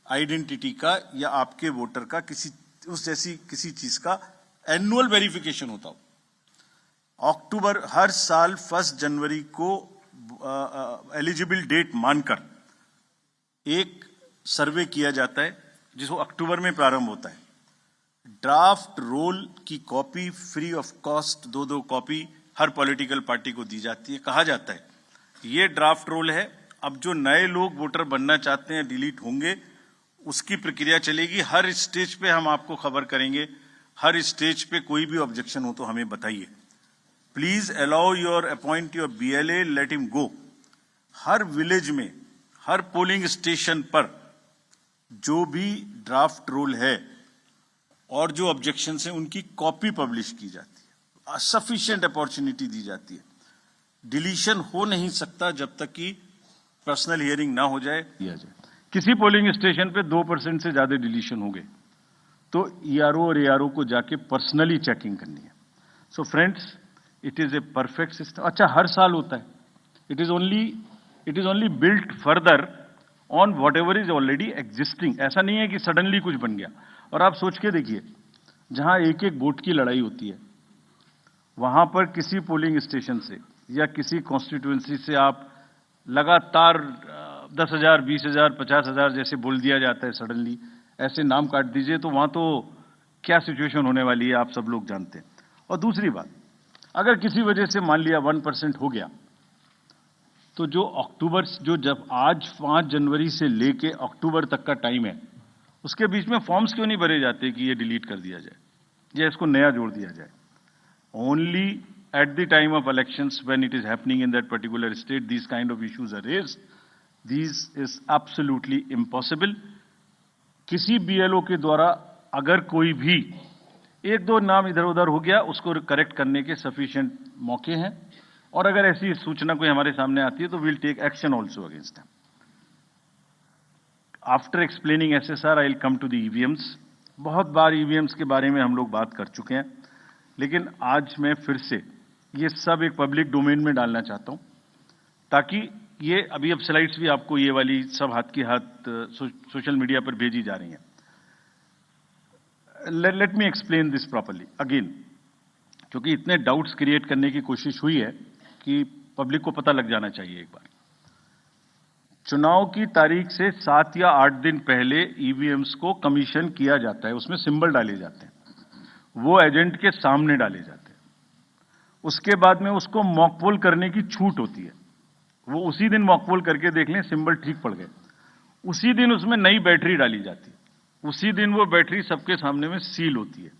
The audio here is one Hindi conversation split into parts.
आइडेंटिटी का या आपके वोटर का किसी उस जैसी किसी चीज का एनुअल वेरिफिकेशन होता हो। अक्टूबर हर साल 1 जनवरी को एलिजिबल डेट मानकर एक सर्वे किया जाता है जिसको अक्टूबर में प्रारंभ होता है। ड्राफ्ट रोल की copy free of cost 2-2 copy her political party को दी जाती है। कहा जाता है ये ड्राफ्ट रोल है, अब जो नए लोग वोटर बनना चाहते हैं डिलीट होंगे, उसकी प्रक्रिया चलेगी। हर स्टेज पे हम आपको खबर करेंगे, हर स्टेज पे कोई भी ऑब्जेक्शन हो तो हमें बताइए। Please allow your appoint your BLA, let him go. हर विलेज में, हर पोलिंग स्टेशन पर जो भी ड्राफ्ट रोल है और जो ऑब्जेक्शंस हैं उनकी कॉपी पब्लिश की जाती है, सफिशिएंट अपॉर्चुनिटी दी जाती है। डिलीशन हो नहीं सकता जब तक कि पर्सनल हियरिंग ना हो जाए। किसी पोलिंग स्टेशन पे 2% से ज्यादा डिलीशन हो गए तो ERO और ARO को जाके पर्सनली चेकिंग करनी है। So friends, it is a perfect system. अच्छा, हर साल होता है। It is only built further on what ever is already existing. ऐसा नहीं है कि सडनली कुछ बन गया। और आप सोच के देखिए, जहां एक एक वोट की लड़ाई होती है, वहां पर किसी पोलिंग स्टेशन से या किसी कॉन्स्टिट्यूएंसी से आप लगातार 10,000, 20,000, 50,000 जैसे बोल दिया जाता है सडनली, ऐसे नाम काट दीजिए, तो वहां तो क्या सिचुएशन होने वाली है आप सब लोग जानते हैं। और दूसरी बात, अगर किसी वजह से मान लिया 1% हो गया, तो जब आज 5 जनवरी से लेके अक्टूबर तक का टाइम है, उसके बीच में फॉर्म्स क्यों नहीं भरे जाते कि ये डिलीट कर दिया जाए या इसको नया जोड़ दिया जाए? Only at the time of elections, when it is happening in that particular state, these kind of issues are raised. This is absolutely impossible. किसी BLO के द्वारा अगर कोई भी 1-2 नाम इधर उधर हो गया, उसको करेक्ट करने के सफिशिएंट मौके हैं, और अगर ऐसी सूचना कोई हमारे सामने आती है तो we'll take action also against them. After explaining SSR, I'll come to the EVMs. बहुत बार EVMs के बारे में हम लोग बात कर चुके हैं, लेकिन आज मैं फिर से ये सब एक पब्लिक डोमेन में डालना चाहता हूं, ताकि ये अभी अब स्लाइड्स भी आपको ये वाली सब हाथ की हाथ सोशल मीडिया पर भेजी जा रही हैं। Late me explain this properly again, क्योंकि इतने डाउट्स क्रिएट करने की कोशिश हुई है कि पब्लिक को पता लग जाना चाहिए। एक बार चुनाव की तारीख से 7 या 8 दिन पहले EVMs को कमीशन किया जाता है, उसमें सिंबल डाले जाते हैं, वो एजेंट के सामने डाले जाते हैं। उसके बाद में उसको मॉकपोल करने की छूट होती है। वो उसी दिन मॉकपोल करके देख लें सिंबल ठीक पड़ गए, उसी दिन उसमें नई बैटरी डाली जाती है, उसी दिन वो बैटरी सबके सामने में सील होती है।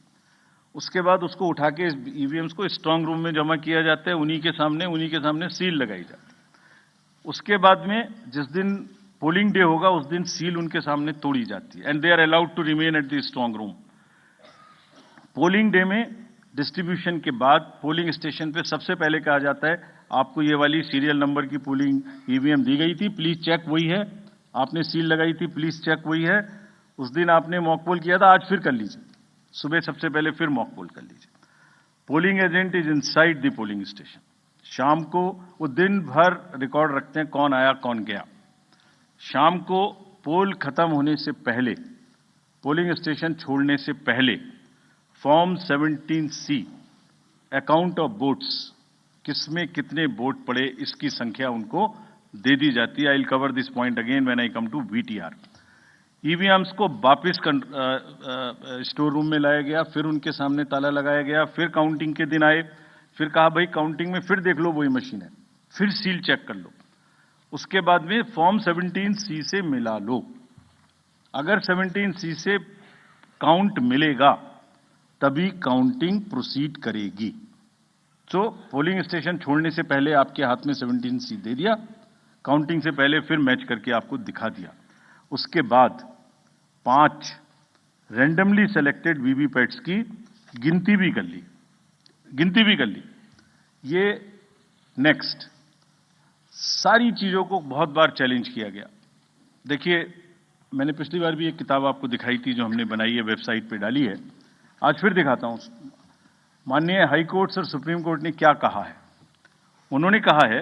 उसके बाद उसको उठा के EVMs को स्ट्रांग रूम में जमा किया जाता है, उन्हीं के सामने सील लगाई जाती है। उसके बाद में जिस दिन पोलिंग डे होगा उस दिन सील उनके सामने तोड़ी जाती है, and they are allowed to remain at the strong room. Polling day में डिस्ट्रीब्यूशन के बाद पोलिंग स्टेशन पे सबसे पहले कहा जाता है आपको ये वाली सीरियल नंबर की पोलिंग EVM दी गई थी, प्लीज चेक वही है, आपने सील लगाई थी, प्लीज चेक वही है, उस दिन आपने मॉक पोल किया था, आज फिर कर लीजिए, सुबह सबसे पहले फिर मॉक पोल कर लीजिए। Polling agent is inside the polling station. शाम को वो दिन भर रिकॉर्ड रखते हैं कौन आया कौन गया। शाम को पोल खत्म होने से पहले, पोलिंग स्टेशन छोड़ने से पहले, form 17C account of votes, किसमें कितने वोट पड़े इसकी संख्या उनको दे दी जाती है। I will cover this point again when I come to VTR। EVMs को वापस स्टोर रूम में लाया गया, फिर उनके सामने ताला लगाया गया, फिर काउंटिंग के दिन आए, फिर कहा भाई काउंटिंग में फिर देख लो वही मशीन है, फिर सील चेक कर लो। उसके बाद में फॉर्म 17C से मिला लो। अगर 17C से काउंट मिलेगा तभी काउंटिंग प्रोसीड करेगी। तो पोलिंग स्टेशन छोड़ने से पहले आपके हाथ में 17C दे दिया, काउंटिंग से पहले फिर मैच करके आपको दिखा दिया। उसके बाद 5 रैंडमली सेलेक्टेड वीवीपैट्स की गिनती भी कर ली। ये नेक्स्ट सारी चीजों को बहुत बार चैलेंज किया गया। देखिए, मैंने पिछली बार भी एक किताब आपको दिखाई थी जो हमने बनाई है, वेबसाइट पे डाली है, आज फिर दिखाता हूं। माननीय हाई कोर्ट और सुप्रीम कोर्ट ने क्या कहा है। उन्होंने कहा है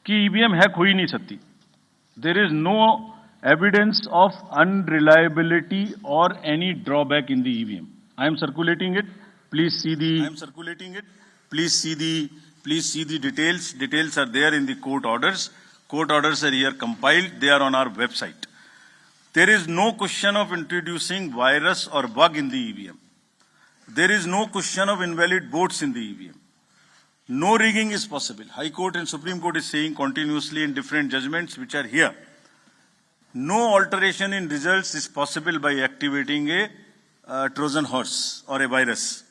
कि ईवीएम हैक हो ही नहीं सकती। There is no evidence of unreliability or any drawback in the EVM. I am circulating it. Please see the. I am circulating it. Please see the details. Details are there in the court orders. Court orders are here compiled. They are on our website. There is no question of introducing virus or bug in the EVM. There is no question of invalid votes in the EVM. No rigging is possible. High Court and Supreme Court is saying continuously in different judgments which are here. No alteration in results is possible by activating a Trojan horse or a virus.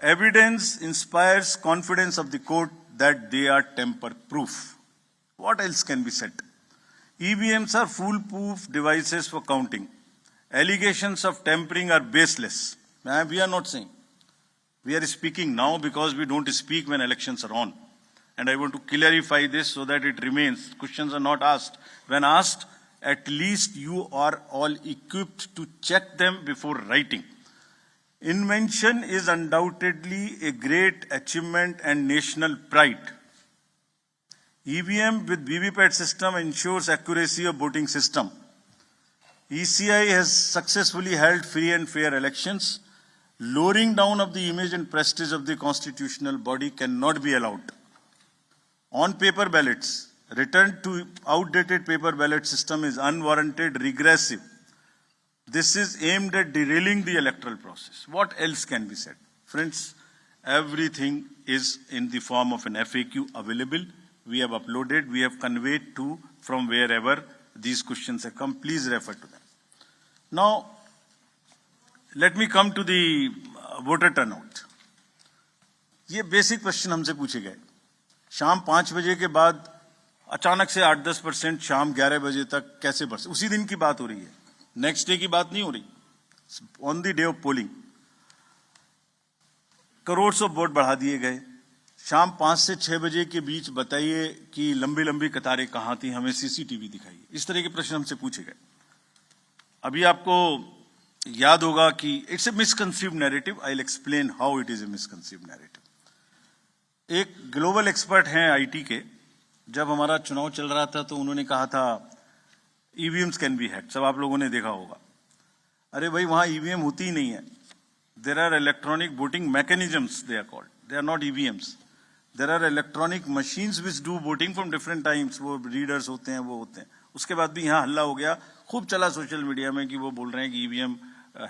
Evidence inspires confidence of the court that they are tamper-proof. What else can be said? EVMs are foolproof devices for counting. Allegations of tampering are baseless. We are not saying. We are speaking now because we don't speak when elections are on. And I want to clarify this so that it remains. Questions are not asked. When asked, at least you are all equipped to check them before writing. Invention is undoubtedly a great achievement and national pride. EVM with VVPAT system ensures accuracy of voting system. ECI has successfully held free and fair elections. Lowering down of the image and prestige of the constitutional body cannot be allowed. On paper ballots, return to outdated paper ballot system is unwarranted, regressive. This is aimed at derailing the electoral process. What else can be said? Friends, everything is in the form of an FAQ available. We have uploaded, we have conveyed to from wherever these questions have come. Please refer to them. Now, let me come to the voter turnout. ये बेसिक क्वेश्चन हमसे पूछे गए. शाम 5 बजे के बाद अचानक से 8-10% शाम 11 बजे तक कैसे बढ़ सकते? उसी दिन की बात हो रही है, नेक्स्ट डे की बात नहीं हो रही. On the day of polling crore of vote बढ़ा दिए गए. शाम 5 से 6 बजे के बीच बताइए कि लंबी लंबी कतारें कहां थी, हमें सीसीटीवी दिखाइए. इस तरह के प्रश्न हमसे पूछे गए. अभी आपको याद होगा कि it's a misconceived narrative. I will explain how it is a misconceived narrative. एक ग्लोबल एक्सपर्ट हैं आईटी के, जब हमारा चुनाव चल रहा था तो उन्होंने कहा था ईवीएम्स कैन बी हैक्ड. सब आप लोगों ने देखा होगा. अरे भाई, वहां ईवीएम होती ही नहीं है. There are electronic voting mechanisms, they are called, they are not EVMs. There are electronic machines which do voting from different times. वो रीडर्स होते हैं, वो होते हैं. उसके बाद भी यहाँ हल्ला हो गया, खूब चला सोशल मीडिया में कि वो बोल रहे हैं कि ईवीएम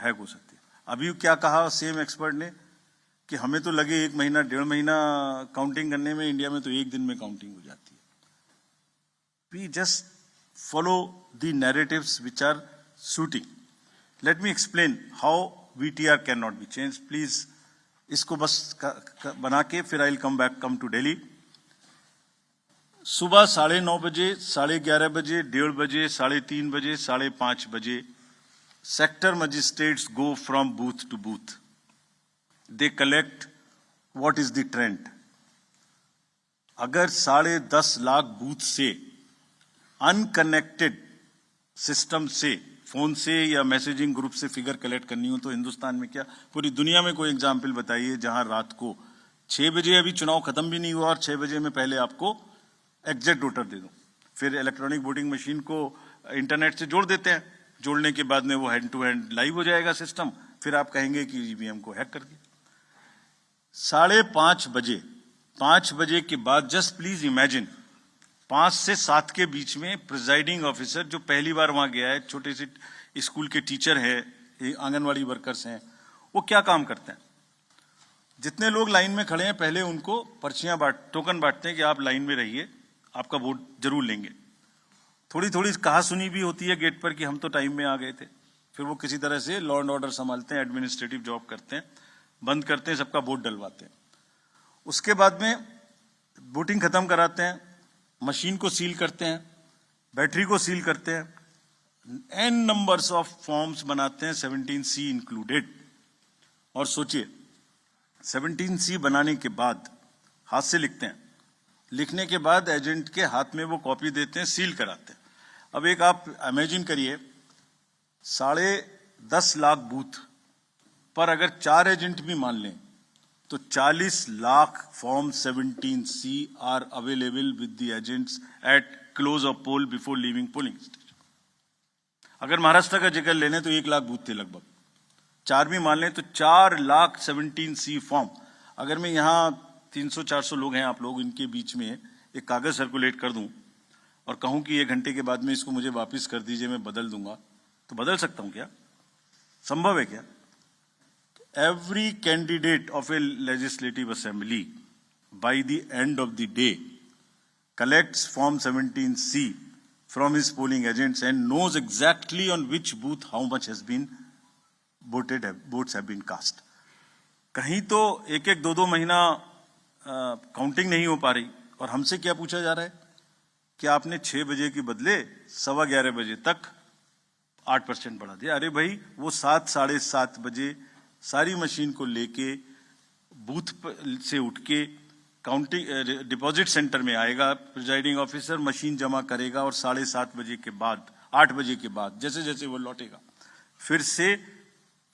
हैक हो सकती है. अभी क्या कहा सेम एक्सपर्ट ने कि हमें तो लगे 1 महीना 1.5 महीना काउंटिंग करने में, इंडिया में तो 1 दिन में काउंटिंग हो जाती है. We just follow the narratives which are suiting. Let me explain how VTR can not be change. Please इसको बस बना के फिर I will come to Delhi. सुबह 9:30 बजे, 11:30 बजे, 1:30 बजे, 3:30 बजे, 5:30 बजे sector magistrates go from booth to booth. They collect what is the trend. अगर 10.5 लाख बूथ से अनकनेक्टेड सिस्टम से, फोन से या मैसेजिंग ग्रुप से फिगर कलेक्ट करनी हो तो हिंदुस्तान में क्या, पूरी दुनिया में कोई एग्जाम्पल बताइए जहां रात को 6 बजे, अभी चुनाव खत्म भी नहीं हुआ और 6 बजे में पहले आपको एग्जैक्ट वोटर दे दो. फिर इलेक्ट्रॉनिक वोटिंग मशीन को इंटरनेट से जोड़ देते हैं. जोड़ने के बाद में वो हैंड टू हैंड लाइव हो जाएगा सिस्टम. फिर आप कहेंगे कि ईवीएम को हैक कर दिया. 5:30 बजे, 5 बजे के बाद जस्ट प्लीज इमेजिन 5 से 7 के बीच में प्रिजाइडिंग ऑफिसर जो पहली बार वहां गया है, छोटे से स्कूल के टीचर है, आंगनवाड़ी वर्कर्स हैं, वो क्या काम करते हैं? जितने लोग लाइन में खड़े हैं पहले उनको पर्चियां टोकन बांटते हैं कि आप लाइन में रहिए, आपका वोट जरूर लेंगे. थोड़ी थोड़ी कहा सुनी भी होती है गेट पर कि हम तो टाइम में आ गए थे. फिर वो किसी तरह से लॉ एंड ऑर्डर संभालते हैं, एडमिनिस्ट्रेटिव जॉब करते हैं, बंद करते हैं, सबका वोट डलवाते हैं. उसके बाद में वोटिंग खत्म कराते हैं, मशीन को सील करते हैं, बैटरी को सील करते हैं, एन नंबर्स ऑफ फॉर्म्स बनाते हैं, 17C इंक्लूडेड. और सोचिए 17C बनाने के बाद हाथ से लिखते हैं, लिखने के बाद एजेंट के हाथ में वो कॉपी देते हैं, सील कराते हैं. अब एक आप इमेजिन करिए 10.5 लाख बूथ पर अगर 4 एजेंट भी मान लें तो 40 lakh form 17C are available with the agents at close of poll before leaving polling station. अगर महाराष्ट्र का जिक्र लेने तो 1 लाख बूथ थे लगभग, 4 भी मान लें तो 4,17,000 फॉर्म। अगर मैं यहाँ 300-400 लोग हैं आप लोग, इनके बीच में एक कागज सर्कुलेट कर दूं और कहूं कि 1 घंटे के बाद में इसको मुझे वापस कर दीजिए, मैं बदल दूंगा, तो बदल सकता हूं क्या? संभव है क्या? Every candidate of a legislative assembly by the end of the day collects Form 17C from his polling agents and knows exactly on which booth how much has been votes have been cast. कहीं तो 1-1, 2-2 महीना काउंटिंग नहीं हो पा रही और हमसे क्या पूछा जा रहा है कि आपने 6 बजे के बदले 11:15 बजे तक 8% बढ़ा दिया। अरे भाई, वो 7, 7:30 बजे सारी मशीन को लेके बूथ से उठ के काउंटिंग डिपॉजिट सेंटर में आएगा, प्रिजाइडिंग ऑफिसर मशीन जमा करेगा और 7:30 बजे के बाद, 8 बजे के बाद जैसे जैसे वो लौटेगा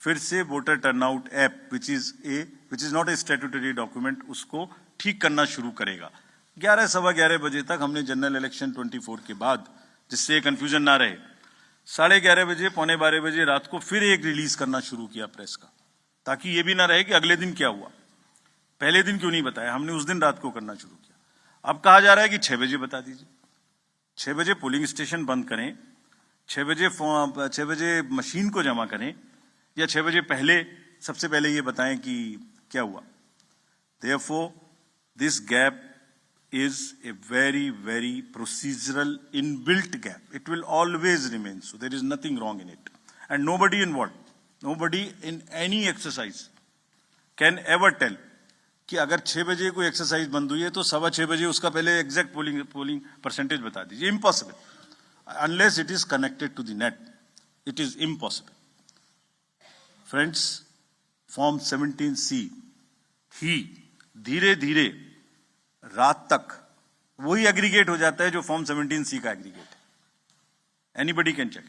फिर से voter turnout app which is not a statutory document, उसको ठीक करना शुरू करेगा। 11, 11:15 बजे तक हमने जनरल इलेक्शन 24 के बाद, जिससे कंफ्यूजन ना रहे, 11:30 बजे, 11:45 बजे रात को फिर एक रिलीज करना शुरू किया प्रेस का, ताकि ये भी ना रहे कि अगले दिन क्या हुआ, पहले दिन क्यों नहीं बताया। हमने उस दिन रात को करना शुरू किया। अब कहा जा रहा है कि 6 बजे बता दीजिए, 6 बजे पोलिंग स्टेशन बंद करें, 6 बजे मशीन को जमा करें, या 6 बजे पहले, सबसे पहले ये बताएं कि क्या हुआ। Therefore, this gap is a very, very procedural inbuilt gap. It will always remain so. There is nothing wrong in it. And nobody involved, nobody in any exercise can ever tell कि अगर 6 बजे कोई एक्सरसाइज बंद हुई है तो 6:15 बजे उसका पहले एग्जैक्ट पोलिंग परसेंटेज बता दीजिए। Impossible, unless it is connected to the net, it is impossible. Friends, form 17C ही धीरे धीरे रात तक वही एग्रीगेट हो जाता है जो फॉर्म 17C का एग्रीगेट है। Anybody can check.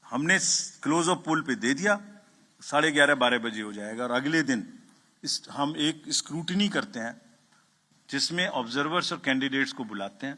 हमने क्लोज ऑफ पोल पे दे दिया, 11:30, 12 बजे हो जाएगा और अगले दिन हम एक स्क्रूटिनी करते हैं जिसमें ऑब्जर्वर्स और कैंडिडेट्स को बुलाते हैं।